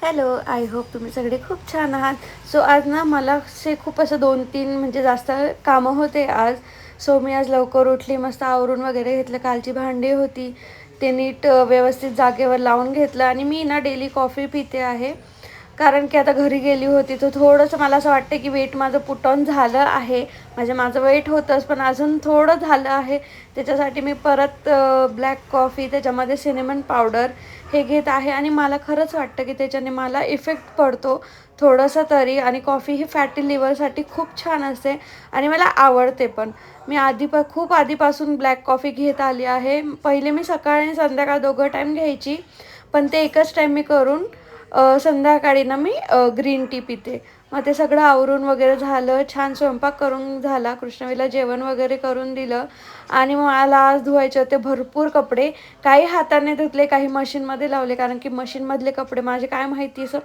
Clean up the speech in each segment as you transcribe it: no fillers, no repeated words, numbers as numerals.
Hello, I hope तुम्ही सगळे खूप छान आहात. सो आज ना मला असे खूप असं 2-3 म्हणजे जास्त कामं होते आज. सो मी आज लवकर उठली, मस्त आवरून वगैरे घेतलं. कालची भांडी होती ते नीट व्यवस्थित जागेवर लावून घेतलं आणि मी ना डेली कॉफी पिते आहे. कारण की आता घरी गेली होती तर थोडंसं मला असं वाटतं की वेट माझं पुट ऑन झालं आहे. म्हणजे माझं वेट होतंच पण अजून थोडं झालं आहे. त्याच्यासाठी मी परत ब्लॅक कॉफी त्याच्यामध्ये सिनेमन पावडर हे घेत आहे आणि मला खरंच वाटतं की त्याच्याने मला इफेक्ट पडतो थोडंसं तरी. आणि कॉफी ही फॅटी लिव्हरसाठी खूप छान असते आणि मला आवडते पण. मी खूप आधीपासून ब्लॅक कॉफी घेत आली आहे. पहिले मी सकाळी आणि संध्याकाळ दोघं टाईम घ्यायची, पण ते एकच टाईम मी करून संध्याकाळी ना मी ग्रीन टी पिते. मग ते सगळं आवरून वगैरे झालं, छान स्वयंपाक करून झाला, कृष्णवीला जेवण वगैरे करून दिलं आणि मग मला आज धुवायचे होते भरपूर कपडे. काही हाताने धुतले, काही मशीनमध्ये लावले, कारण की मशीनमधले कपडे माझे काय माहिती असं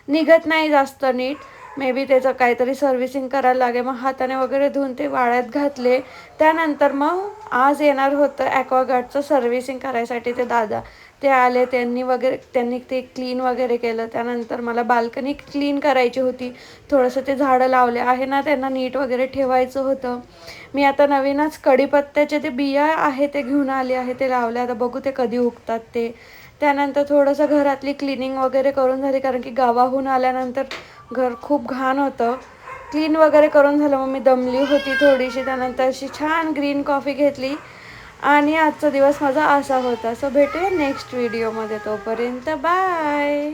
निघत नाही जास्त नीट. मे बी त्याचं काहीतरी सर्व्हिसिंग करायला लागेल. मग हाताने वगैरे धुवून ते वाळ्यात घातले. त्यानंतर मग आज येणार होतं ॲक्वागार्डचं सर्व्हिसिंग करायसाठी ते दादा. ते आले, त्यांनी ते क्लीन वगैरे केलं. त्यानंतर मला बाल्कनी क्लीन करायची होती. थोडंसं ते झाडं लावले आहे ना, त्यांना नीट वगैरे ठेवायचं होतं. मी आता नवीनच कढीपत्त्याचे ते बिया आहे ते घेऊन आले आहे, ते लावले. आता बघू ते कधी उगतात ते. त्यानंतर थोडंसं घरातली क्लिनिंग वगैरे करून झाली, कारण की गावाहून आल्यानंतर घर खूप घाण होतं. क्लीन वगैरे करून झालं, मग मी दमली होती थोडीशी. त्यानंतर अशी छान ग्रीन कॉफी घेतली आणि आजचा दिवस माझा असा होता. सो भेटूया नेक्स्ट व्हिडिओमध्ये, तोपर्यंत बाय.